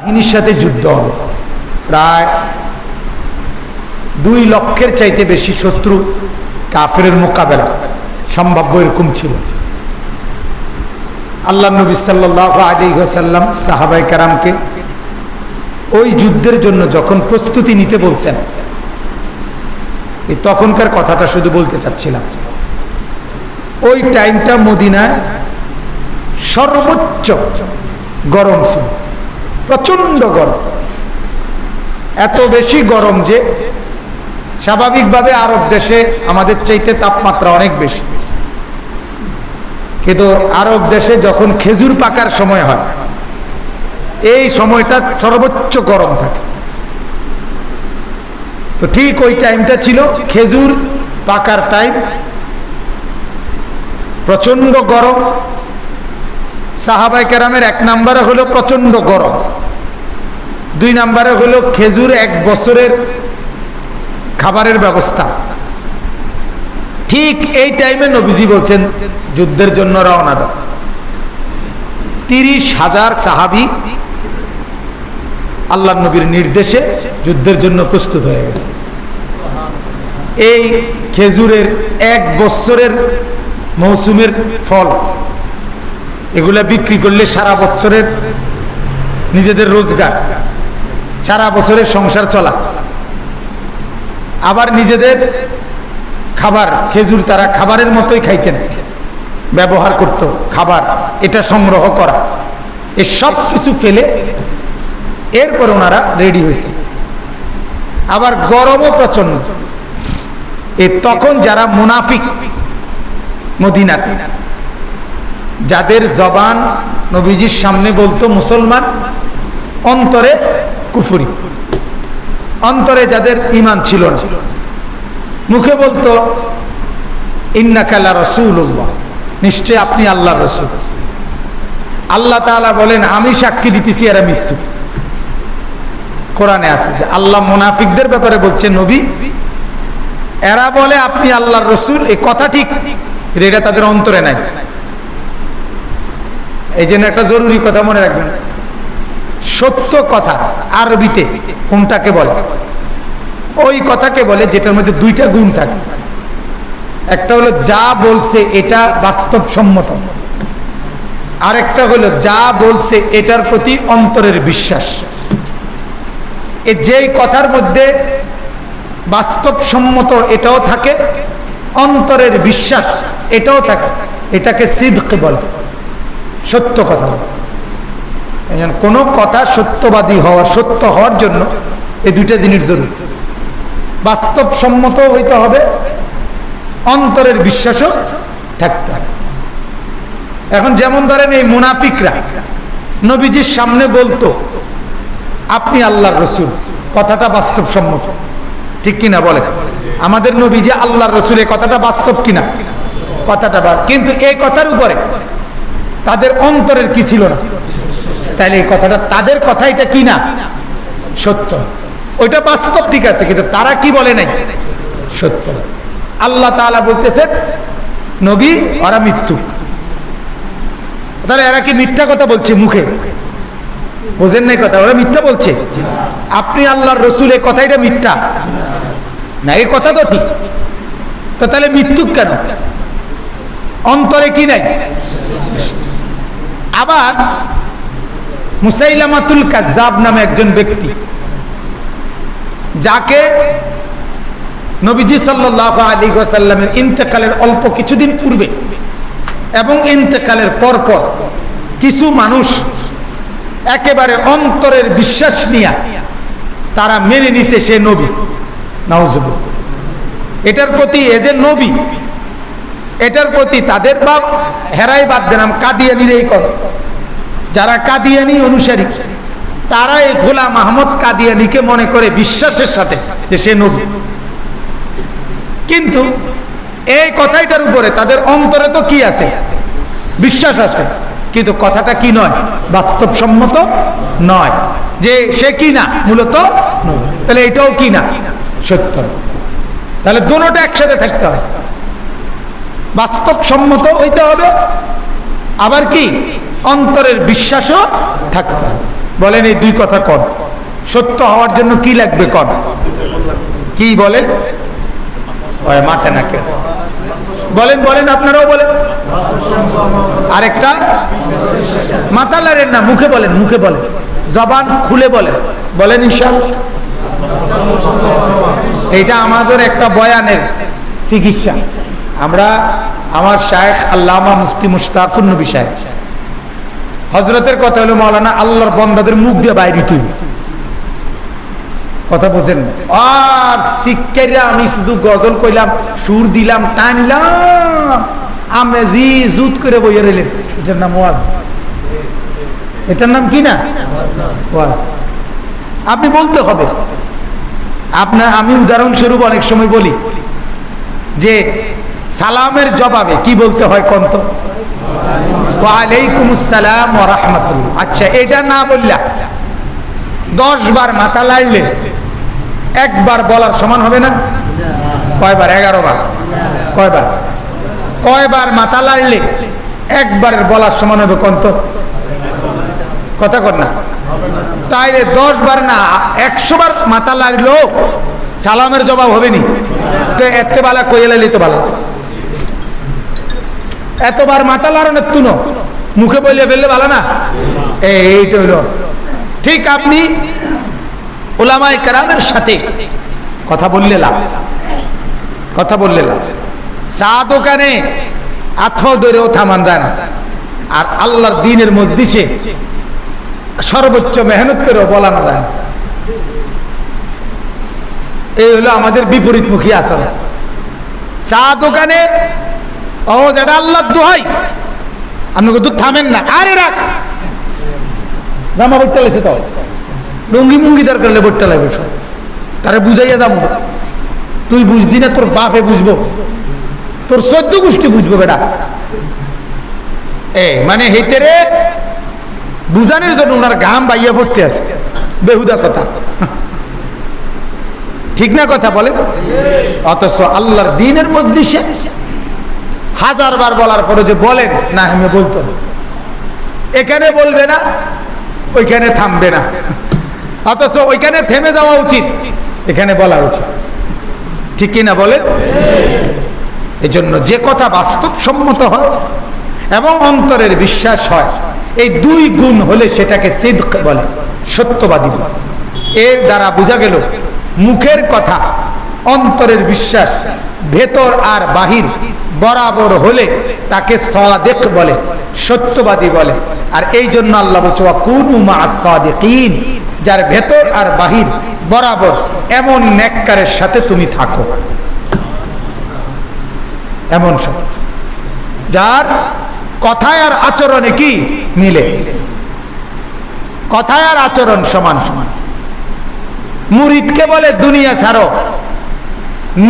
বাহিনীর সাথে যুদ্ধ হবে। প্রায় 2 লক্ষের চাইতে বেশি শত্রু কাফেরের মোকাবেলা সম্ভাব্য এরকম ছিল। আল্লাহ নবী সাল্লাল্লাহু আলাইহি ওয়াসাল্লাম সাহাবায়ে কেরামকে ওই যুদ্ধের জন্য যখন প্রস্তুতি নিতে বলছেন, এই তখনকার কথাটা শুধু বলতে চাচ্ছিলাম। ওই টাইমটা মদিনায় সর্বোচ্চ গরম ছিল, প্রচন্ড গরম, এত বেশি গরম যে স্বাভাবিকভাবে আরব দেশে আমাদের চাইতে তাপমাত্রা অনেক বেশি, কিন্তু আরব দেশে যখন খেজুর পাকার সময় হয় এই সময়টা সর্বোচ্চ গরম থাকে। তো ঠিক ওই টাইমটা ছিল খেজুর পাকার টাইম, প্রচন্ড গরম। সাহাবায়ে কেরামের 1 নম্বরে হলো প্রচন্ড গরম, 2 নম্বরে হলো খেজুর 1 বছরের খাবারের ব্যবস্থা। ঠিক এই টাইমে নবীজি বলছেন যুদ্ধের জন্য রওনা দাও। 30,000 সাহাবী আল্লাহ নবীর নির্দেশে যুদ্ধের জন্য প্রস্তুত হয়ে গেছে। এই খেজুরের 1 বছরের মৌসুমের ফল, এগুলা বিক্রি করলে সারা বছরের নিজেদের রোজগার, সারা বছরের সংসার চলা, আবার নিজেদের খাবার, খেজুর তারা খাবারের মতোই খাইতেন, ব্যবহার করত খাবার, এটা সংগ্রহ করা, এ সব কিছু ফেলে এরপর ওনারা রেডি হয়েছে। আবার গরমও প্রচন্ড। তখন যারা মুনাফিক মদিনাতে, যাদের জবান নবীজির সামনে বলতো মুসলমান, অন্তরে কুফরি, অন্তরে যাদের ঈমান ছিল না, মুখে বলতো ইন্নাকা লা রাসূলুল্লাহ, নিশ্চয় আপনি আল্লাহর রাসূল। আল্লাহ তাআলা বলেন আমি সাক্ষী দিতেছি এরা মৃত্যু। কোরআনে আছে যে আল্লাহ মুনাফিকদের ব্যাপারে বলছে নবী এরা বলে আপনি আল্লাহর রাসূল, এই কথা ঠিক, এটা তাদের অন্তরে নাই। এই জন্য একটা জরুরি কথা মনে রাখবেন, সত্য কথা আরবিতে কোনটাকে বলে? ওই কথাকে বলে যেটার মধ্যে 2টা গুণ থাকে। একটা হলো যা বলছে এটা বাস্তবসম্মত, আরেকটা হলো যা বলছে এটার প্রতি অন্তরের বিশ্বাস। যেই কথার মধ্যে বাস্তবসম্মত এটাও থাকে, অন্তরের বিশ্বাস এটাও থাকে, এটাকে সিদক বলে, সত্য কথা বলে। কোনো কথা সত্যবাদী হওয়ার, সত্য হওয়ার জন্য এই 2টা জিনিস জরুরি, বাস্তবসম্মত হইতে হবে, অন্তরের বিশ্বাসও থাকতে হবে। এখন যেমন ধরেন এই মুনাফিকরা নবীজির সামনে বলতো আপনি আল্লাহর রাসূল, কথাটা বাস্তবসম্মত, ঠিক কিনা বলে? আমাদের নবী যে আল্লাহর রাসূল, এই কথাটা বাস্তব কিনা? কথাটা, কিন্তু এই কথার উপরে তাদের অন্তরের কি ছিল না, তাহলে এই কথাটা, তাদের কথা এটা কি না? সত্য। ওইটা বাস্তব ঠিক আছে, কিন্তু তারা কি বলে নাই? সত্য। আল্লাহ তাআলা বলতেছেন নবী ওরা মৃত্যু, তাহলে এরা কি মিথ্যা কথা বলছে মুখে? বোঝেন নাই কথা? ওরা মিথ্যা বলছে। আপনি আল্লাহর রাসূল, এই কথা এটা মিথ্যা না, এই কথা তো ঠিক। তো তাহলে মৃত্যু কেন? অন্তরে কি নাই? আবার মুসাইলামাতুল কাজ্জাব নামে একজন ব্যক্তি, যাকে নবীজি সাল্লাল্লাহু আলাইহি ওয়াসাল্লামের ইন্তেকালের অল্প কিছুদিন পূর্বে এবং ইন্তেকালের পরপর কিছু মানুষ একেবারে অন্তরের বিশ্বাস নিয়ে তারা মেনে নিছে সে নবী। নাউজুবিল্লাহ। এটার প্রতি, এ যে নবী, এটার প্রতি তাদের বা হেরাই বাদ দেন, কাদিয়ানিরাই করে, যারা কাদিয়ানি অনুসারী তারা এই গোলাম আহমদ কাদিয়ানিকে মনে করে বিশ্বাসের সাথে যে সে নবী। কিন্তু এই কথাটার উপরে তাদের অন্তরে তো কি আছে? বিশ্বাস আছে, কিন্তু কথাটা কি নয়? বাস্তবসম্মত নয়, যে সে কি না মূলত নবী। তাহলে এটাও কি না? সত্য। তাহলে দুটোটা একসাথে থাকতে হবে, বাস্তবসম্মত হইতে হবে, আবার কি অন্তরের বিশ্বাসও থাকতে হবে। বলেন এই দুই কথা কন। সত্য হওয়ার জন্য কি লাগবে কন? কি বলেন? মাথা না কেন বলেন, বলেন আপনারাও বলেন। আরেকটা মাথা লাড়েন না, মুখে বলেন, মুখে বলেন, জবান খুলে বলেন, বলেন ইনশাআল্লাহ। এইটা আমাদের একটা বয়ানের চিকিৎসা। আমরা আমার শায়েখ আল্লামা মুফতি মুশতাকুর নবী সাহেব হযরতের কথা হলো, মাওলানা আল্লাহর বান্দাদের মুখ দিয়ে বাইরে তুই কথা বোঝেন না। আর শিক্ষাইরা আমি শুধু গজল কইলাম, সুর দিলাম, টানলাম, আমি জি জুত করে বইয়ে রইলেন। এটার নাম ওয়াজ। এটার নাম কি না? ওয়াজ। আপনি বলতে হবে। আপনার আমি উদাহরণস্বরূপ অনেক সময় বলি যে সালামের জবাবে কি বলতে হয় কন্ত? ওয়ালাইকুম আসসালাম ওয়া রাহমাতুল্লাহ। আচ্ছা, এটা না বললা 10 বার মাথা লাড়লে একবার বলার সমান হবে না? কয়বার? 11 বার। কয়বার? কয়বার মাথা লাড়লে একবারের বলার সমান হবে কন্ত? কথা কর না। তাইলে 10 বার না 100 বার মাথা লাড়লেও সালামের জবাব হবে নি। তো এতে বালা কইলে লিতে বালা, এতবার মাথা লাড়ানোর তুনো মুখে বলে ফেললে ভালো না। এইটা হইল ঠিক। আপনি উলামায়ে কেরামের সাথে কথা বললে লাভ, কথা বললে লাভ। চা দোকানে আতফল ধরেও থামান যায় না, আর আল্লাহর দ্বীনের মজলিসে সর্বোচ্চ মেহনত করেও বলানো যায় না। এই হলো আমাদের বিপরীতমুখী আচরণ। চা দোকানে ও যেটা আল্লাহর দোহাই, আপনি কিন্তু থামেন না, আরে রাখ জামা বইটা লেছে, তো লুঙ্গি মুঙ্গি দরকার হলে বইটা লাগবে, তারে বুঝাইয়া যাবো। তুই বুঝদি না, তোর বাপে বুঝবো, তোর 14 গোষ্ঠী বুঝবো বেটা। মানে হেতেরে বুঝানোর জন্য ওনার ঘাম বাইয়া পড়তে আছে, বেহুদা কথা, ঠিক না কথা বলে। অথচ আল্লাহর দ্বীনের মজলিসে 1000 বার বলার পরে যে বলেন না, আমি বলতো না, এখানে বলবে না, ওইখানে থামবে না। অথচ ওইখানে থেমে যাওয়া উচিত, এখানে বলা উচিত, ঠিক কিনা বলেন। এই জন্য যে কথা বাস্তবসম্মত হয় এবং অন্তরের বিশ্বাস হয়, এই 2 গুণ হলে সেটাকে সিদক বলে, সত্যবাদী বলে। এর দ্বারা বোঝা গেল মুখের কথা, অন্তরের বিশ্বাস, ভেতর আর বাহির বরাবর হলে তাকে সাদিক বলে, সত্যবাদী বলে। আর এই জন্য আল্লাহ বলছে ওয়াকুনু মা'আস সাদিকিন, যার ভেতর আর বাহির বরাবর এমন নেককারের সাথে তুমি থাকো, এমন সাথে যার কথায় আর আচরণে কি মিলে, কথায় আর আচরণ সমান সমান। মুরিদকে বলে দুনিয়া ছাড়ো,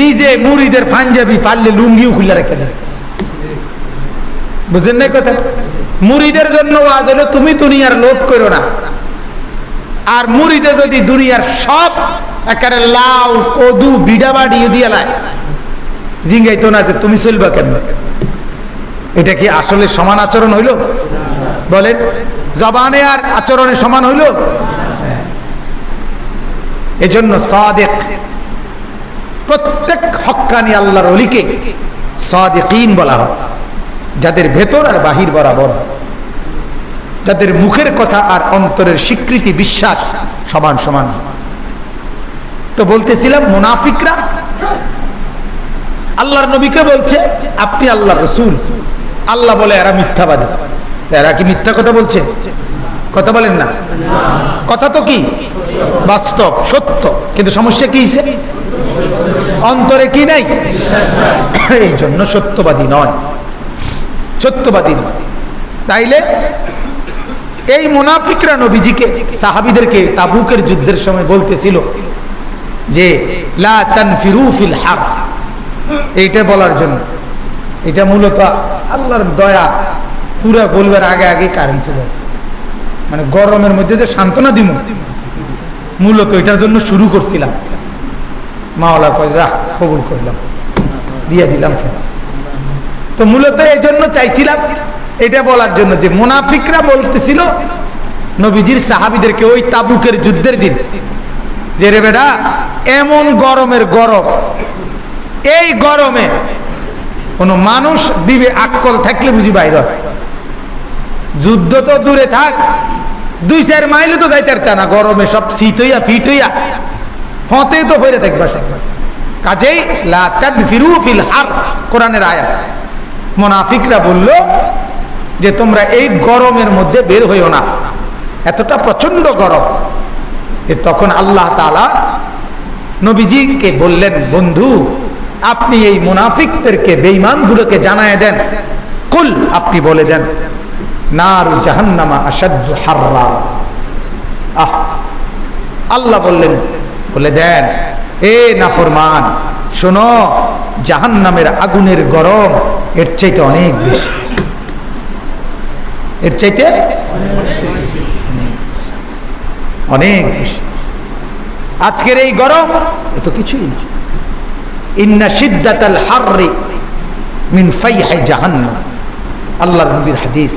নিজে মুরিদের পাঞ্জাবি পারলে লুঙ্গিও খুলে রেখে দেয়, বুঝেন না কথা। মুরিদের জন্য ওয়াজ হলো তুমি দুনিয়ার লোভ করো না, আর মুরিদে যদি দুনিয়ার সব একেবারে লাউ কদু বিড়া বাড়ি দিয়ে লাই জিঙ্গাইতো না যে তুমি চলবা কেন, এটা কি আসলে সমান আচরণ হইল? বলেন, জবানে আর আচরণে সমান হইল? এজন্য সাদিক, প্রত্যেক হক্কানি আল্লাহর ওলিকে সাদিকিন বলা হয়, যাদের ভেতর আর বাহির বরাবর, যাদের মুখের কথা আর অন্তরের স্বীকৃতি বিশ্বাস সমান সমান। তো বলতেছিলাম মুনাফিকরা আল্লাহর নবীকে বলছে আপনি আল্লাহর রাসূল, আল্লাহ বলে এরা মিথ্যাবাদী। এরা কি মিথ্যা কথা বলছে? কথা বলেন না, কথা তো কি বাস্তব সত্য, কিন্তু সমস্যা কি হইছে? অন্তরে কি নাই, এই জন্য সত্যবাদী নয়, সত্যবাদী নয়। তাইলে এই মুনাফিকরা নবীজিকে, সাহাবীদেরকে তাবুকের যুদ্ধের সময় বলতেছিল যে লা তানফিরু ফিল হার, এইটা বলার জন্য। এটা মূলত আল্লাহর দয়া, পুরা বলবার আগে আগে কারেন্ট চলে আসে, মানে গরমের মধ্যে যে সান্ত্বনা দিব, মূলত এটার জন্য শুরু করছিলাম। মাওলা কয় যা কবুল করলাম, দিয়ে দিলাম ফেরা। তো মূলত এই জন্য চাইছিলাম এটা বলার জন্য যে মুনাফিকরা বলতেছিল নবীজির সাহাবীদেরকে ওই তাবুকের যুদ্ধের দিন, যে রে বেটা এমন গরমের গরম, এই গরমে কোন মানুষ দিবে আক্কল থাকলে বুঝি বাইরে, যুদ্ধ তো দূরে থাক, 2-4 মাইলও তো যাইতে পারত না, গরমে সব শীত হইয়া ফিট হইয়া ফতে তো হয়ে থাকবা। কাজেই লা তাদফিরু ফিল হার, কোরআনের আয়াত। মুনাফিকরা বলল যে তোমরা এই গরমের মধ্যে বের হইও না, এতটা প্রচন্ড গরম। তখন আল্লাহ তাআলা নবীজিকে বললেন, বন্ধু আপনি এই মুনাফিকদেরকে, বেঈমানগুলোকে জানায় দেন, কুল আপনি বলে দেন, নারু জাহান্নামা আশাদ্দু হাররা। আল্লাহ বললেন, বলে দেন এ নাফরমান শোনো, জাহান্নামের আগুনের গরম এর চাইতে অনেক বেশি, এর চাইতে অনেক বেশি। আজকের এই গরম এত কিছুই না। ইন্না শিদ্দাতাল হাররি মিন ফাইহি জাহান্নাম, আল্লাহর নবীর হাদিস।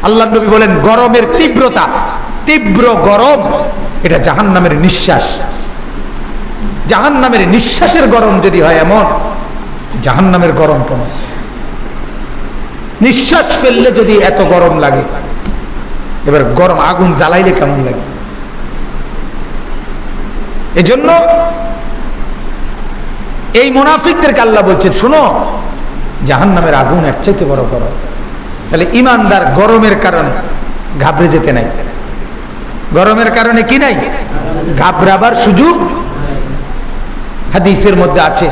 আল্লাহর নবী বলেন গরমের তীব্রতা, তীব্র গরম এটা জাহান্নামের নিঃশ্বাস। জাহান্নামের নিঃশ্বাসের গরম যদি হয় এমন, জাহান্নামের গরম কেমন? নিঃশ্বাস ফেললে যদি এত গরম লাগে, এবার গরম আগুন জ্বালাইলে কেমন লাগে? এজন্য এই মুনাফিকদেরকে আল্লাহ বলছেন, শোনো জাহান্নামের আগুন এর চাইতে বড় গরম। তাহলে ইমানদার গরমের কারণে ঘাবড়ে যেতে নাই, গরমের কারণে কি নাই? ঘাবড়াবার সুযোগ। হাদিসের মধ্যে আছে,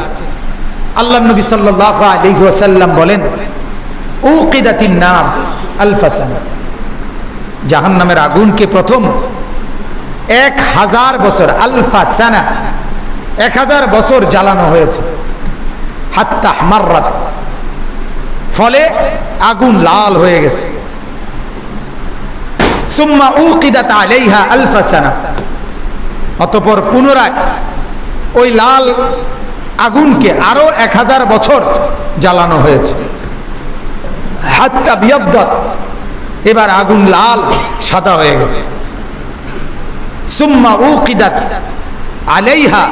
আল্লাহ নবী সাল্লাল্লাহু আলাইহি ওয়াসাল্লাম বলেন, উকিদাতিন নার আলফা সানা, জাহান্নামের আগুনকে প্রথম 1000 বছর, আলফা সানা 1000 বছর জ্বালানো হয়েছে। হাত্তা মাররাত, ফলে আগুন লাল হয়ে গেছে। সুম্মা উকিদাত আলাইহা আলফা সানা, অতঃপর পুনরায় ওই লাল আগুনকে আরো 1000 বছর জ্বালানো হয়েছে। হাত্তা বিয়াদ্দাত, এবার আগুন লাল সাদা হয়ে গেছে। সুম্মা উকিদাত আলাইহা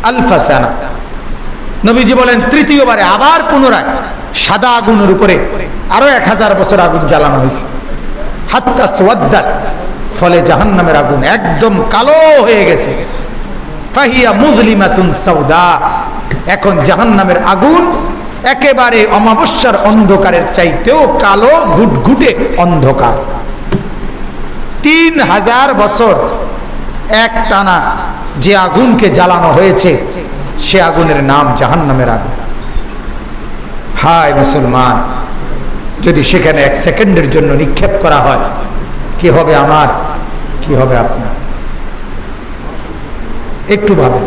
আলফা সানা, নবীজি বলেন তৃতীয়বারে আবার পুনরায় সাদা আগুনের উপরে আরো 1000 বছর আগুন জ্বালানো হয়েছে। হাত্তা সুওয়াদ্দাত, ফলে জাহান্নামের আগুন একদম কালো হয়ে গেছে। ফাহিয়া মুযলিমাতুন সাউদা, এখন জাহান্নামের আগুন একেবারে অমাবস্যার অন্ধকারের চাইতেও কালো ঘুটঘুটে অন্ধকার। 3000 বছর এক টানা যে আগুনকে জ্বালানো হয়েছে, সে আগুনের নাম জাহান্নামের আগুন। হায় মুসলমান, যদি সেখানে 1 সেকেন্ডের জন্য নিক্ষেপ করা হয়, কি হবে আমার, কি হবে আপনার? একটু ভাবেন।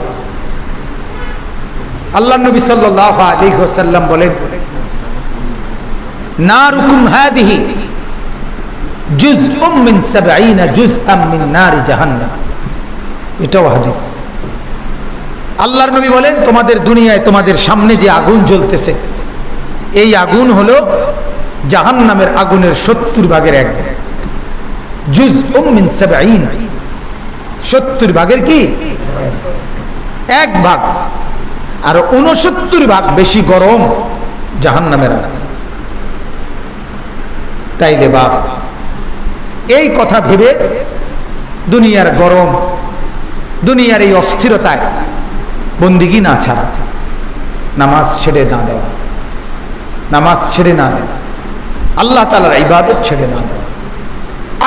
আল্লাহ নবী সাল্লাল্লাহু আলাইহি ওয়াসাল্লাম বলেন, নারুকুম হাদিহি জুজউম মিন 70 জুজআম মিন নারি জাহান্নাম। এটাও হাদিস। আল্লাহর নবী বলেন, তোমাদের দুনিয়ায় তোমাদের সামনে যে আগুন জ্বলতেছে, এই আগুন হলো জাহান্নামের আগুনের 70 ভাগের 1 ভাগ। জুজউম মিন 70, 70 ভাগের কি 1 ভাগ। আর 69 ভাগ বেশি গরম জাহান্নামের আগুন। তাইলে বাপ, এই কথা ভেবে দুনিয়ার গরম, দুনিয়ার এই অস্থিরতায় বন্দিগি না ছাড়া, নামাজ ছেড়ে না দেওয়া, নামাজ ছেড়ে না দেওয়া, আল্লাহ তাআলার ইবাদত ছেড়ে না দেওয়া,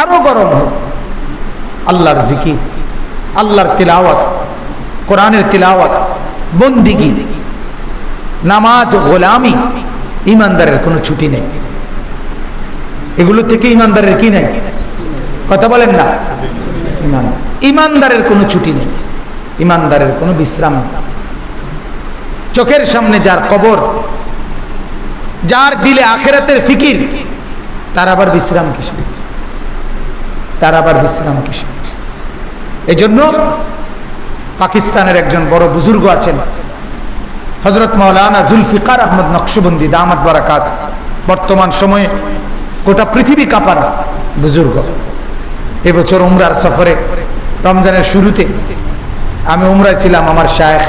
আরো গরম হোক আল্লাহর জিকির, আল্লাহর তিলাওয়াত, কোরআনের তিলাওয়াত, বন্দিগি, নামাজ, গোলামি, ইমানদারের কোনো ছুটি নেই। এগুলো থেকে ইমানদারের কি নেই? কথা বলেন না। ইমানদারের কোনো ছুটি নেই, ইমানদারের কোনো বিশ্রাম নেই। চোখের সামনে যার কবর, যার দিলে আখিরাতের ফিকির, তার আবার বিশ্রাম কিসে? তার আবার বিশ্রাম কিসে? এজন্য পাকিস্তানের একজন বড় বুজুর্গ আছেন, হযরত মাওলানা জুলফিকার আহমদ নকশবন্দি দামাত বারাকাত, বর্তমান সময়ে গোটা পৃথিবী কাঁপানো বুজুর্গ। এবছর উমরার সফরে রমজানের শুরুতে আমি উমরায় ছিলাম আমার শায়েখ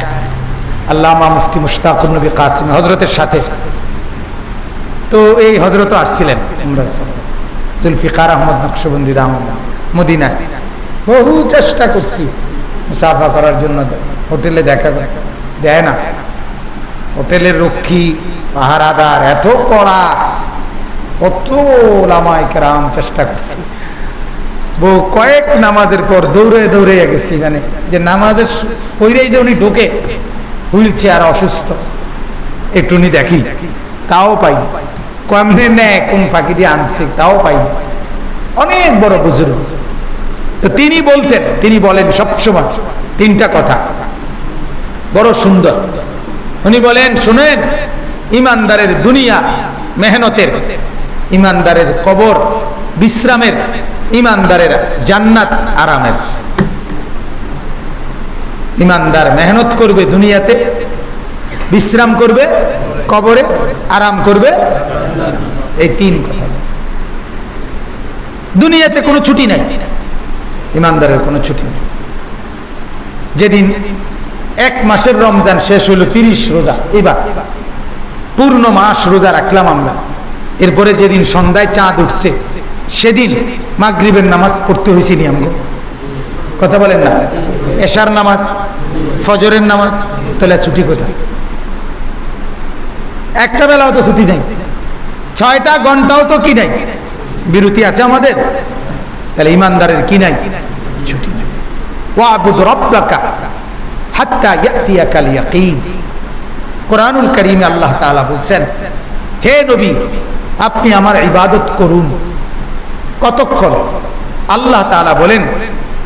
আল্লামা মুফতি মুশতাকুর নবী কাসিম হজরতের সাথে। তো এই হজরতও আসছিলেন উমরার সফরে, জুলফিকার আহমদ নকশবন্দি দামন মদিনায়। বহু চেষ্টা করছি মুসাফা করার জন্য, হোটেলে দেখা দেয় না। হোটেলের রক্ষী পাহারাদার এত কড়া, কত ওলামায়ে কেরাম চেষ্টা করছি। বহু কয়েক নামাজের পর দৌড়ে দৌড়ে গেছি, মানে যে নামাজের কইরেই যে উনি ঢোকে, হুইল চেয়ার অসুস্থ, একটুনি দেখি, তাও পাইনি। কেমনে নেয় কোন ফাঁকি দিয়ে আনছে তাও পাইনি। অনেক বড় বুজুর্গ। তো তিনি বলতেন, তিনি বলেন সবসময় তিনটা কথা বড় সুন্দর। উনি বলেন, শুনেন, ইমানদারের দুনিয়া মেহনতের, ইমানদারের কবর বিশ্রামের, ইমানদারের জান্নাত আরামের। ইমানদার মেহনত করবে দুনিয়াতে, বিশ্রাম করবে কবরে, আরাম করবে। এই তিন কথা। দুনিয়াতে কোনো ছুটি নাই, ইমানদারের কোনো ছুটি নেই। যেদিন এক মাসের রমজান শেষ হলো 30 রোজা, এবার পূর্ণ মাস রোজা রাখলাম আমরা। এরপরে যেদিন সন্ধ্যায় চাঁদ উঠছে সেদিন মাগরিবের নামাজ পড়তে হয়েছে নি আমরা, কথা বলেন না? এশার নামাজ, ফজরের নামাজ, তাহলে ছুটি কোথায়? একটা বেলাও তো ছুটি নেই, 6টা ঘন্টাও তো কি নাই, বিরতি আছে আমাদের। তাহলে ইমানদারের কি নাই? ছুটি। ওয়াবুদ রাব্বাকা হাত্তা ইয়াতিয়াকাল ইয়াকিন। কোরআনুল কারীমে আল্লাহ তাআলা বলছেন, হে নবী, আপনি আমার ইবাদত করুন। কতক্ষণ? আল্লাহ তাআলা বলেন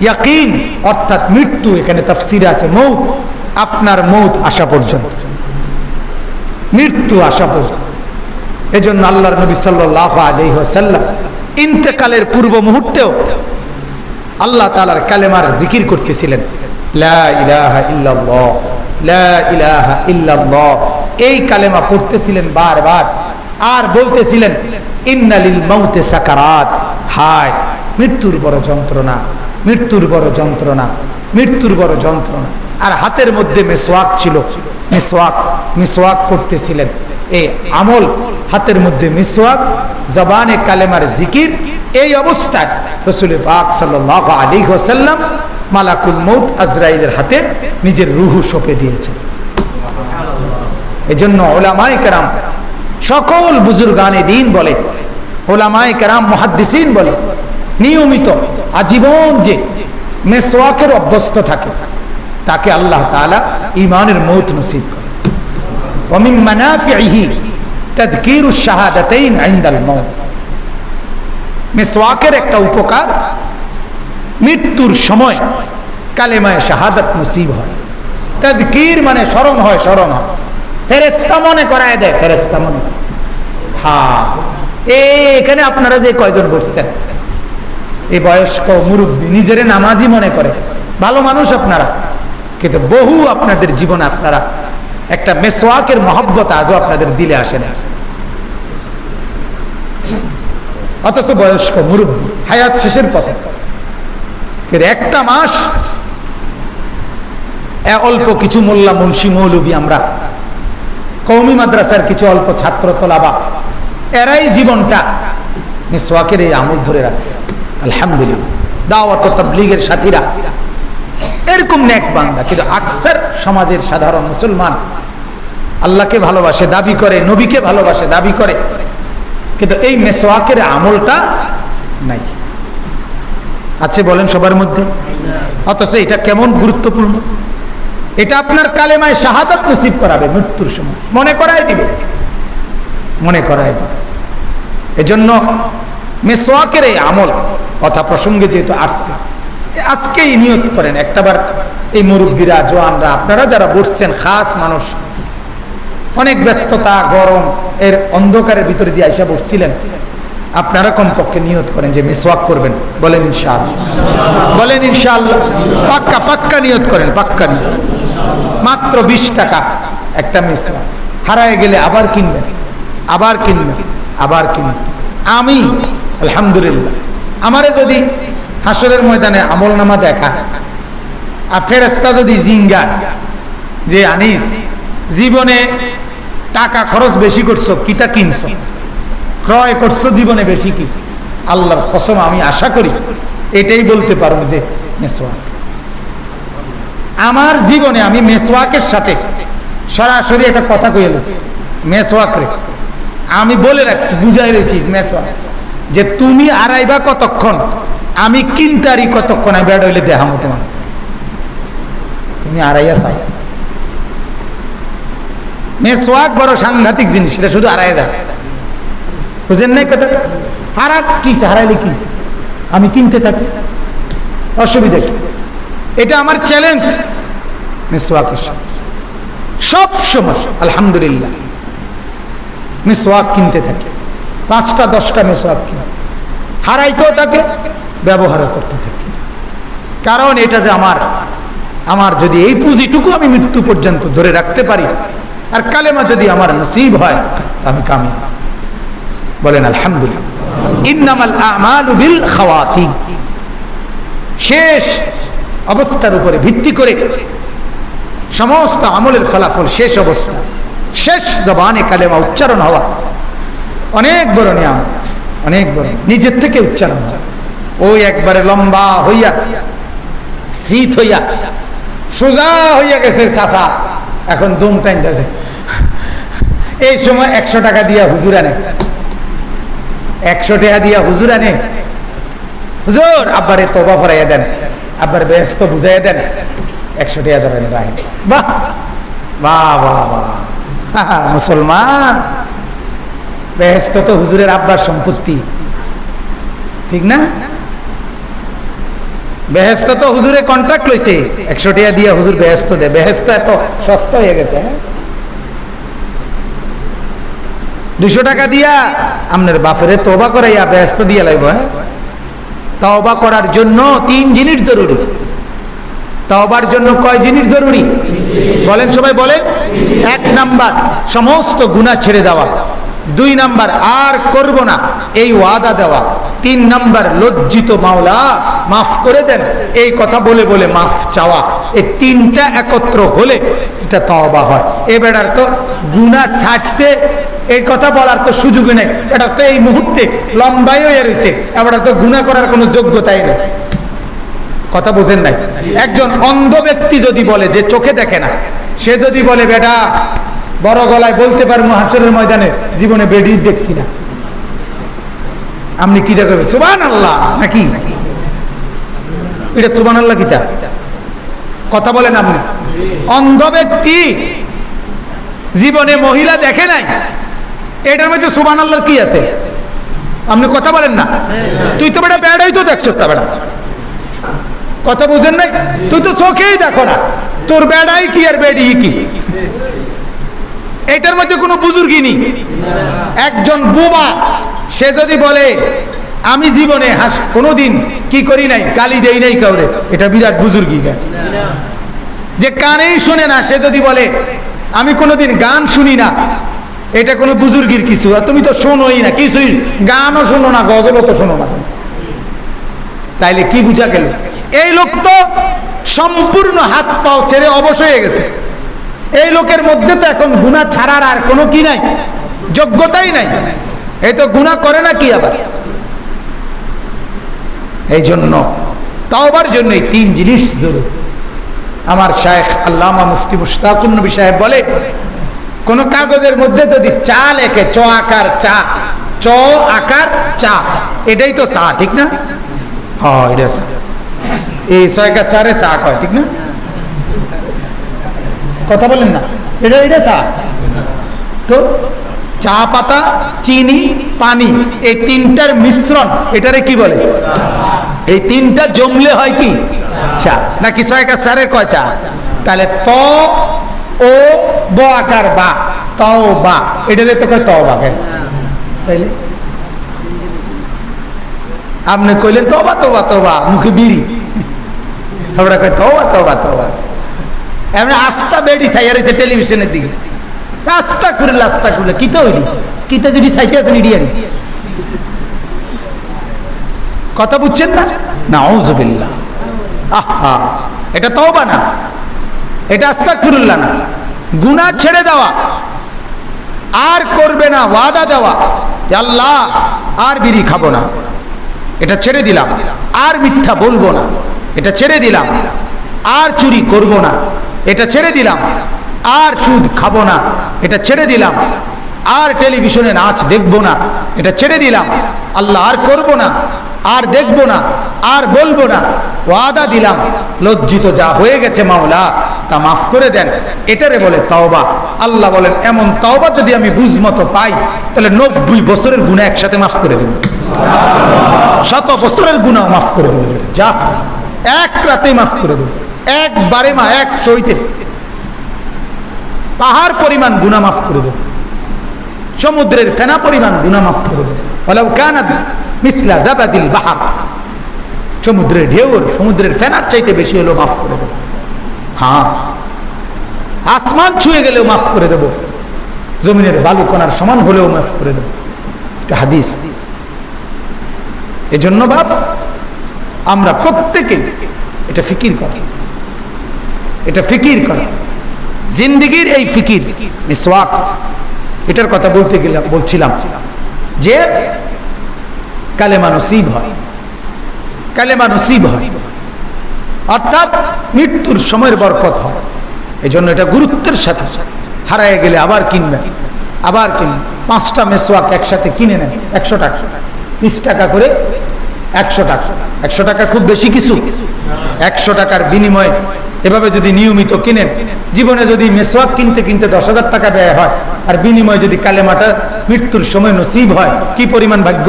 ইয়াকিন অর্থাৎ মৃত্যু, এখানে তাফসীরে আছে মউত, আপনার মউত আসা পর্যন্ত, মৃত্যু আসা পর্যন্ত। এজন্য আল্লাহর নবী সাল্লাল্লাহু আলাইহি ওয়াসাল্লাম ইন্তেকালের পূর্ব মুহূর্তেও আল্লাহ তাআলার কালেমার জিকির করতেছিলেন, লা ইলাহা ইল্লাল্লাহ, লা ইলাহা ইল্লাল্লাহ। এই কালেমা পড়তেছিলেন বারবার, আর বলতেছিলেন ইন্না লিল মাউতি সাকারাত, হায় মৃত্যুর বড় যন্ত্রণা, মৃত্যুর বড় যন্ত্রণা, মৃত্যুর বড় যন্ত্রণা। আর হাতের মধ্যে মিসওয়াক ছিল, মিসওয়াক করতেছিলেন। এই আমল, হাতের মধ্যে মিসওয়াক, জবানে কালেমার জিকির। এই অবস্থায় রাসূল পাক সাল্লাল্লাহু আলাইহি ওয়াসাল্লাম মালাকুল মউত আজরাইলের হাতে নিজের রূহ সঁপে দিয়েছেন। এজন্য উলামায়ে কেরাম, সকল বুজুর্গানে দ্বীন বলে, উলামায়ে কেরাম মুহাদ্দিসিন বলে, নিয়মিত আজীবন যে মিসওয়াকের অভ্যস্ত থাকে তাকে আল্লাহ তাআলা ঈমানের মউত নসিব করে। ওয়া মিন মানাফিহি তাযকিরুশ শাহাদাতাইন ইনদাল মাউত। মিসওয়াকের একটা উপকার, মৃত্যুর সময় কালেমায়ে শাহাদাত নসিব হয়। তাযকির মানে স্মরণ হয়, স্মরণ হয়, ফেরেশতা মনে করায় দেয়, ফেরেশতা মনে। হ্যাঁ, এখানে আপনারা যে কয়জন বসছেন, এই বয়স্ক মুরব্বী নিজেরে নামাজি মনে করে, ভালো মানুষ আপনারা, কিন্তু বহু আপনাদের জীবনে আপনারা একটা মিসওয়াকের মহব্বত আজও আপনাদের দিলে আসে না। অথচ বয়স্ক মুরব্বী, হায়াত শেষের পথে, কিন্তু একটা মাস অল্প কিছু মোল্লা মুন্সি মৌলবী, আমরা কওমি মাদ্রাসার কিছু অল্প ছাত্র তোলাবা, এরাই জীবনটা মিসওয়াকের এই আমল ধরে রাখছে। আলহামদুলিল্লাহ। দাওয়াত ও তাবলীগের সাথীরা এরকম নেক বান্দা, কিন্তু আকসার সমাজের সাধারণ মুসলমান আল্লাহকে ভালোবাসে, দাবি করে, নবীকে ভালোবাসে, দাবি করে, কিন্তু এই মিসওয়াকের আমলটা নাই। আছে বলেন সবার মধ্যে? অথচ এটা কেমন গুরুত্বপূর্ণ! এটা আপনার কালেমায়ে শাহাদাত নসিব করাবে, মৃত্যুর সময় মনে করায় দিবে, মনে করায় দিবে। এজন্য মিসওয়াকের এই আমল কথা প্রসঙ্গে যেহেতু আসছে, আজকেই নিয়ত করেন একটাবার। এই মুরব্বীরা, জওয়ানরা, আপনারা যারা বসছেন, খাস মানুষ, অনেক ব্যস্ততা, গরম এর অন্ধকারের ভিতরে দিয়ে আইসা বসছিলেন, আপনারা কমপক্ষে নিয়ত করেন যে মিসওয়াক করবেন। বলেন ইনশাআল্লাহ, বলেন ইনশাআল্লাহ, পাক্কা পাক্কা নিয়ত করেন, পাক্কা নিয়ত। মাত্র 20 টাকা একটা মিসওয়াক, হারায় গেলে আবার কিনবেন, আবার কিনবেন, আবার কিনবেন। আমি আলহামদুলিল্লাহ, আমারে যদি হাসরের ময়দানে আমল নামা দেখা, আর ফেরেশতা যদি জিঙ্গা যে আনিস জীবনে টাকা খরচ বেশি করছো, কিতা কিনছো, ক্রয় করছো জীবনে বেশি কি? আল্লাহর কসম আমি আশা করি এটাই বলতে পারবো যে মেসওয়াক। আমার জীবনে আমি মেসওয়াকের সাথে সরাসরি একটা কথা কইয়া গেছি, মেসওয়াক রে আমি বলে রাখছি, বুঝাই রেছি মেসওয়াক, যে তুমি আড়াইবা কতক্ষণ, আমি কিনতারি কতক্ষণ, আমি বেড হইলে দেখামো তোমার, তুমি আড়াইয়া চাও। মেসওয়াক বড় সাংঘাতিক জিনিস, এটা শুধু আড়াই দা, বুঝেন নাই কথা? হারা কিছে, হারাইলে কিছে, আমি কিনতে থাকি, অসুবিধা কি? এটা আমার চ্যালেঞ্জ মেসওয়াক সব সময় আলহামদুলিল্লাহ মেসওয়াক কিনতে থাকে, 5টা 10টা মেসওয়াক কিনে হারাইতেও থাকে, ব্যবহারও করতে থাকি। কারণ এটা যে আমার যদি এই পুঁজিটুকু আমি মৃত্যু পর্যন্ত ধরে রাখতে পারি, আর কালেমা যদি আমার নসিব হয়, আমি কামিয়াব। বলেন আলহামদুলিল্লাহ। ইন্নামাল আমালু বিল খাওয়াতিম, শেষ অবস্থার উপরে ভিত্তি করে সমস্ত আমলের ফলাফল শেষ অবস্থা, শেষ জবানে কালেমা উচ্চারণ হওয়া অনেক বড় নিয়ামত, অনেক বড়। নিজের থেকে উচ্চারণ হয়, ওই একবারে লম্বা হইয়া শীত হইয়া সোজা হইয়া গেছে চাচা, এখন দম টাইনতেছে। এই সময় 100 টাকা দিয়া হুজুর আনে, 100 টাকা দিয়া হুজুর আনে, হুজুর আব্বারে তওবা ফরাইয়া দেন, আব্বার বেহেশত বুঝাইয়া দেন, 100 টাকা ধরেন রাখেন। বাহ বাহ বাহ বাহ, মুসলমান, বেহেশত তো হুজুরের আব্বার সম্পত্তি, ঠিক না? বেহেশত তো হুজুরে কন্ট্রাক্ট লইছে, 100 টাকা দিয়া হুজুর বেহেশত দেয়। বেহেশত এত সস্তা হয়ে গেছে, 200 টাকা দিয়া আপনার বাপেরে তওবা করাইয়া বেহেশত দিয়া লাগব। তওবা করার জন্য 3 জিনিস জরুরি। তওবার জন্য কয় জিনিস জরুরি বলেন, সবাই বলেন। 1 নাম্বার সমস্ত গুনাহ ছেড়ে দেওয়া, 2 নাম্বার আর করব না এই ওয়াদা দেওয়া, 3 নাম্বার লজ্জিত মাওলা মাফ করে দেন এই কথা বলে বলে মাফ চাওয়া। এই 3টা একত্র হলে এটা তওবা হয়। এ বেড়ার তো গুনাহ ছাড়ছে এই কথা বলার তো সুযোগই নেই, এটা তো এই মুহূর্তে লম্বাই হয়ে রয়েছে, এবার তো গুনাহ করার কোনো যোগ্যতাই নেই। কথা বুঝেন নাই? একজন অন্ধ ব্যক্তি যদি বলে, যে চোখে দেখে না, সে যদি বলে বেটা বড় গলায় বলতে পারবো হাসরের ময়দানে জীবনে বেডি দেখছি না, আপনি কি দেখবেন? সুবহানাল্লাহ নাকি? এটা সুবহানাল্লাহ কিতা কথা বলেন আপনি? অন্ধ ব্যক্তি জীবনে মহিলা দেখে নাই, এটার মধ্যে সুবহানাল্লাহর কি আছে? আপনি কথা বলেন না। তুই তো বেটা বেড়াই তো দেখছো, তা বেটা কথা বুঝেন নাই? তুই তো চোখেই দেখো না, তোর বেড়াই কি আর বেডি কি? এটার মধ্যে কোনো বুজুর্গি নেই। একজন বোবা সে যদি বলে আমি জীবনে কোনোদিন কি করি নাই, গালি দেই নাই কাউরে, এটা বিরাট বুজুর্গি। যে কানেই শুনে না সে যদি বলে আমি কোনোদিন গান শুনি না, এটা কোনো বুজুর্গির কিছু। আর তুমি তো শোনোই না কিছুই, গানও শোনো না, গজলও তো শোনো না, তাইলে কি বুঝা গেল? এই লোক তো সম্পূর্ণ হাত পাও ছেড়ে অবশ হয়ে গেছে। এই লোকের মধ্যে তো এখন গুনাহ ছাড়ার আর কোনো কি নাই, যোগ্যতাই নাই। এই তো গুনাহ করে না কি আবার? এই জন্য তাওবার জন্য 3 জিনিস জরুরি। আমার শায়েখ আল্লামা মুফতি মুশতাকুন নবী সাহেব বলে, কোন কাগজের মধ্যে যদি চা লেখে, চ আকার চা, চ আকার চা, এটাই তো চা, ঠিক না? হ্যাঁ, এটা চা। এই 6 সারে চা কয়, ঠিক না? কথা বলেন না, এটা চা। তো চা পাতা, চিনি, পানি, এই 3টার মিশ্রণ, এটারে কি বলে? এই 3টা জমলে হয় কি চা, নাকি 6 সারে কয় চা? তাহলে ত ও ব আকার বা, তাও বা, এটারে তো কয় তওবা। তাইলে আপনি কইলেন তওবা তওবা তওবা, মুখে বিড়ি, আমরা কই তওবা তওবা তওবা। এমনি আস্তা বেডি ছাইয়া রয়েছে টেলিভিশনের দিকে, আস্তা করলে কিতা হইলি, কিতা যদি ছাইতে আছেন ইডিয়ারি। কথা বুঝছেন না? নাউযুবিল্লাহ। আহা, এটা তওবা না, এটা আস্তাগফিরুল্লাহ না, গুনাহ ছেড়ে দেওয়া, আর করবে না, ওয়াদা দেওয়া যে আল্লাহ আর বিড়ি খাবো না, এটা ছেড়ে দিলাম, আর মিথ্যা বলবো না, এটা ছেড়ে দিলাম, আর চুরি করব না, এটা ছেড়ে দিলাম, আর সুদ খাবো না, এটা ছেড়ে দিলাম, আর টেলিভিশনে নাচ দেখবো না, এটা ছেড়ে দিলাম, আল্লাহ আর করব না, আর দেখবো না, আর বলবো না, ওয়াদা দিলাম, লজ্জিত যা হয়ে গেছে মাওলা তা মাফ করে দেন, এটারে বলে তওবা। আল্লাহ বলেন এমন তওবা যদি আমি বুঝমতো পাই তাহলে 90 বছরের গুনাহ একসাথে মাফ করে দেব, 100 বছরের গুনাহ মাফ করে দেব, যা এক রাতেই মাফ করে দেব, একবারে মা, এক সইতে পাহাড় পরিমাণ গুনাহ মাফ করে দেব, সমুদ্রের ফেনা পরিমাণ গুনাহ মাফ করে দেব। ওয়ালাউ কানাত মিসলা যাবাদিল বাহর, সমুদ্রের ঢেউর, সমুদ্রের ফেনার চাইতে বেশি হলেও মাফ করে দেব। হ্যাঁ, আসমান ছুঁয়ে গেলেও মাফ করে দেব, জমিনের বালু কণার সমান হলেও মাফ করে দেব, এটা হাদিস। এজন্য বাপ আমরা প্রত্যেকে এটা ফিকির করি, এটা ফিকির করা জিন্দেগীর এই ফিকির মিসওয়াক, এটার কথা বলছিলাম যে কালেমা নসিব হয়, কালেমা নসিব হয় অর্থাৎ মৃত্যুর সময়ের বরকত হয়। এই জন্য এটা গুরুত্বের সাথে, হারায় গেলে আবার কিনবেন, আবার কিনবেন। 5টা মেসওয়াক একসাথে কিনে নেন 100 টাকা, 20 টাকা করে 100 টাকা। 100 টাকা খুব বেশি কিছু? 100 টাকার বিনিময়ে এভাবে যদি নিয়মিত কিনেন, জীবনে যদি মেসওয়াক কিনতে কিনতে 10,000 টাকা ব্যয় হয়, আর বিনিময়ে যদি কালেমাটা মৃত্যুর সময় নসিব হয়, কি পরিমাণ ভাগ্য!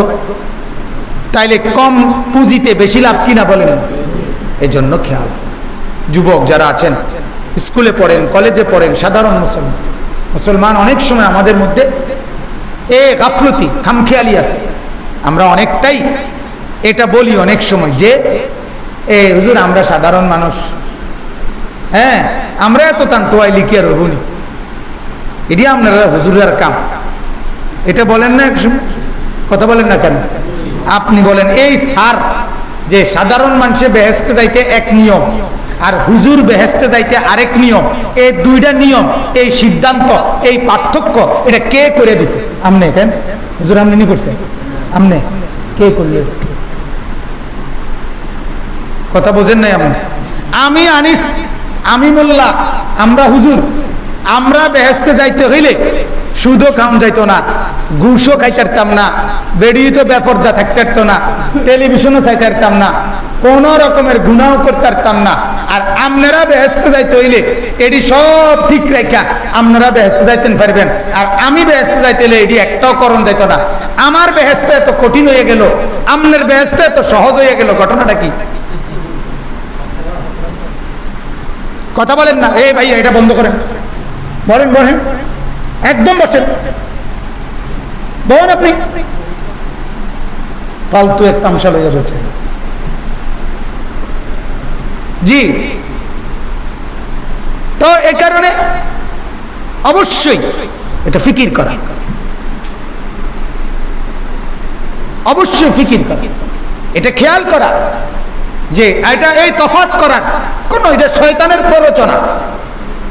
তাইলে কম পুঁজিতে বেশি লাভ কিনা বলেন? এই জন্য খেয়াল, যুবক যারা আছেন, স্কুলে পড়েন, কলেজে পড়েন, সাধারণ মুসলমান অনেক সময় আমাদের মধ্যে গাফলতি, খামখেয়ালি আছে। আমরা অনেকটাই এটা বলি অনেক সময় যে হুজুর আমরা সাধারণ মানুষ, হ্যাঁ আমরা এত তান্টোয়াই লিখি আর হবনি, এটি আপনারা হুজুরের কাম, এটা বলেন না? কথা বলেন না কেন? আপনি বলেন এই স্যার যে সাধারণ মানুষে বেহেশতে যাইতে এক নিয়ম আর হুজুর বেহেশতে যাইতে আরেক নিয়ম, এই দুইটা নিয়ম, এই সিদ্ধান্ত, এই পার্থক্য এটা কে করে দিছে? আমনে কেন হুজুর? আমনি করছে? আমনে কে করলে? কথা বোঝেন নাই আপনি? আমি আনিস, আমি মোল্লা, আমরা হুজুর, আমরা বেহেশতে যাইতে হইলে সুদও খাওয়া যাইতো না, ঘুষও খাইতে পারতাম না, বেড়িয়ে তো বেপরদা থাকতে পারতো না, টেলিভিশনও চাইতে পারতাম না, কোন রকমের গুনাহ করতে পারতাম না। আর আপনারা বেহেশতে যাইতে হইলে এটি সব ঠিক রেখা আপনারা বেহেশতে যাইতেন পারবেন, আর আমি বেহেশতে যাইতে হইলে এটি একটাও করণ যাইতো না। আমার বেহেশতে এত কঠিন হয়ে গেল, আপনার বেহেশতে এত সহজ হয়ে গেল, ঘটনাটা কি? কথা বলেন না? এই ভাই এটা বন্ধ করেন, বলেন বলেন, একদম বসেন, বলেন আপনি। ফালতু এক তামসা লইয়া রয়েছে। জি, তো এ কারণে অবশ্যই এটা ফিকির করা, অবশ্যই ফিকির করা, এটা খেয়াল করা যে এটা এই তফাৎ করার কোন, এটা শয়তানের প্ররোচনা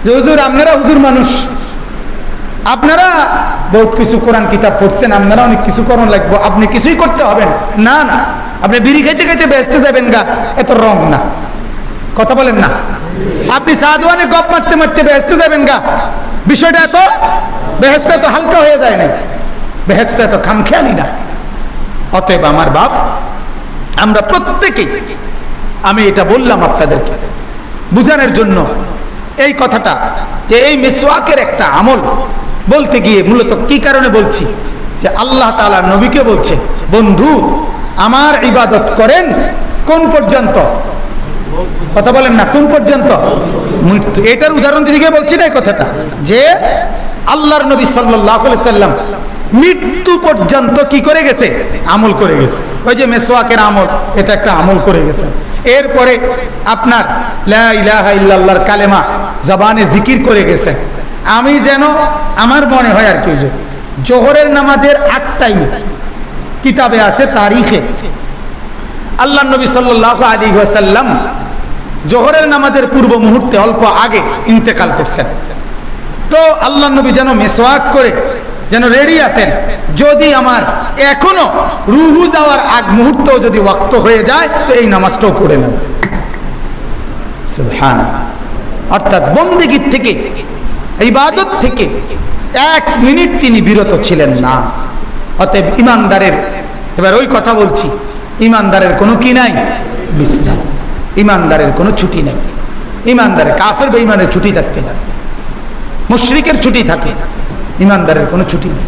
যে হুজুর আপনারা হুজুর মানুষ, আপনারা বহুত কিছু কোরআন কিতাব পড়ছেন, আপনারা অনেক কিছু করণ লাগবো, আপনি কিছুই করতে হবে না। না, আপনি বিড়ি খাইতে খাইতে বেহেশতে যাবেন গা, এত রং না। কথা বলেন না? আপনি সাদওয়ানে গপ মারতে মারতে বেহেশতে যাবেন গা, বিষয়টা এত বেহেশতে এত হালকা হয়ে যায় না, বেহেশতে এত খামখেয়ালি না। অতএব আমার বাপ, আমরা প্রত্যেকেই, আমি এটা বললাম আপনাদেরকে বুঝানোর জন্য এই কথাটা, যে এই মিসওয়াকের একটা আমল বলতে গিয়ে মূলত কি কারণে বলছি, যে আল্লাহ তাআলা নবীকে বলছে, বন্ধু আমার ইবাদত করেন কোন পর্যন্ত? কথা বলেন না, কোন পর্যন্ত? মৃত্যু। এটার উদাহরণ দিকে বলছি না এই কথাটা, যে আল্লাহর নবী সাল্লাল্লাহু আলাইহি সাল্লাম মৃত্যু পর্যন্ত কি করে গেছে? আমল করে গেছে। ওই যে মিসওয়াকের আমল, এটা একটা আমল করে গেছে। এরপরে আপনার লা ইলাহা ইল্লাল্লাহর কালেমা জবানে জিকির করে গেছে। আমি যেন আমার মনে হয় আর কি, জোহরের নামাজের 8 টাইমে কিতাবে আছে তারিখে আল্লাহ নবী সাল্লাল্লাহু আলাইহি ওয়াসাল্লাম জোহরের নামাজের পূর্ব মুহূর্তে অল্প আগে ইন্তেকাল করছেন। তো আল্লাহ নবী যেন মেসওয়াক করে যেন রেডি আছেন, যদি আমার এখনো রুহু যাওয়ার আগ মুহূর্ত যদি ওয়াক্ত হয়ে যায় তো এই নামাজটাও পড়ে নেব। সুবহানাল্লাহ। অর্থাৎ বন্দেগীর থেকে, ইবাদত থেকে এক মিনিট তিনি বিরত ছিলেন না। অতএব ইমানদারের, এবার ওই কথা বলছি, ইমানদারের কোনো কি নাই? বিশ্রাম। ইমানদারের কোনো ছুটি নাই। ইমানদারের, কাফের বেঈমানের ছুটি থাকতে পারে, মুশরিকের ছুটি থাকে, ইমানদারের কোনো ছুটি নেই।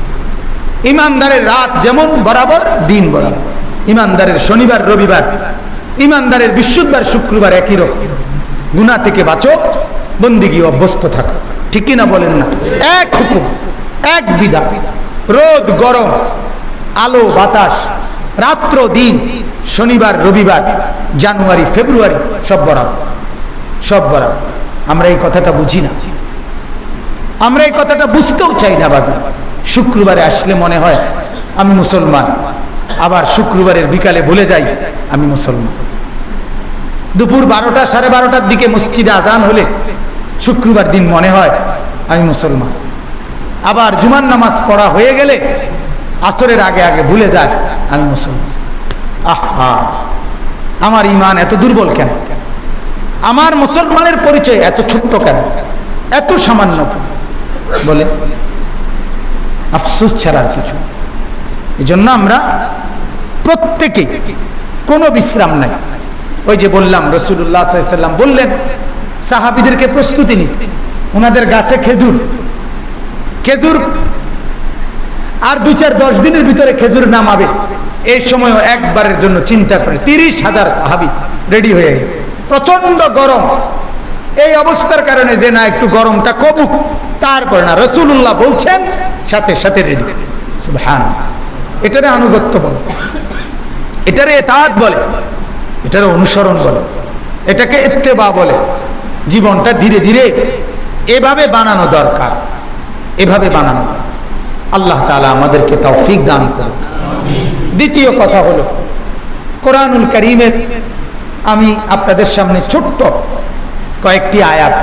ইমানদারের রাত যেমন বরাবর, দিন বরাবর। ইমানদারের শনিবার রবিবার, ইমানদারের বৃহস্পতিবার শুক্রবার একই রকম। গুনাহ থেকে বাঁচো, বন্দিগি অভ্যস্ত থাকো, ঠিক কিনা বলেন না? এক হুকুম, এক বিধান, রোদ গরম, আলো বাতাস, রাত্র দিন, শনিবার রবিবার, জানুয়ারি ফেব্রুয়ারি, সব বরাবর, সব বরাবর। আমরা এই কথাটা বুঝি না, আমরা এই কথাটা বুঝতেও চাই না বাজার। শুক্রবারে আসলে মনে হয় আমি মুসলমান, আবার শুক্রবারের বিকালে ভুলে যাই আমি মুসলমান। দুপুর 12টা সাড়ে 12টার দিকে মসজিদে আজান হলে শুক্রবার দিন মনে হয় আমি মুসলমান। আবার জুমার নামাজ পড়া হয়ে গেলে আসরের আগে আগে ভুলে যায় আমি মুসলমান। আহা, আমার ঈমান এত দুর্বল কেন? আমার মুসলমানের পরিচয় এত ছোট্ট কেন, এত সামান্য বলে? আফসোস ছাড়া আর কিছু। এই জন্য আমরা প্রত্যেকে কোনো বিশ্রাম নাই। ওই যে বললাম, রাসূলুল্লাহ সাল্লাল্লাহু আলাইহি ওয়াসাল্লাম বললেন সাহাবীদেরকে প্রস্তুতি নিতে, ওনাদের গাছে খেজুর, খেজুর আর 2-4-10 দিনের ভিতরে খেজুর নামাবে। এই সময়ও একবারের জন্য চিন্তা করে 30,000 সাহাবী রেডি হয়ে গেছে। প্রচন্ড গরম, এই অবস্থার কারণে যে না একটু গরমটা কমুক, তারপর না, রাসূলুল্লাহ বলছেন সাথে সাথে রেডি। সুবহানাল্লাহ। এটারে আনুগত্য বলে, এটারে ইতাআত বলে, এটারে অনুসরণ বলে, এটাকে ইত্তেবা বলে। জীবনটা ধীরে ধীরে এভাবে বানানো দরকার, এভাবে বানানো দরকার। আল্লাহ তাআলা আমাদেরকে তৌফিক দান করুন। দ্বিতীয় কথা হলো, কোরআনুল কারীমের আমি আপনাদের সামনে ছোট্ট কয়েকটি আয়াত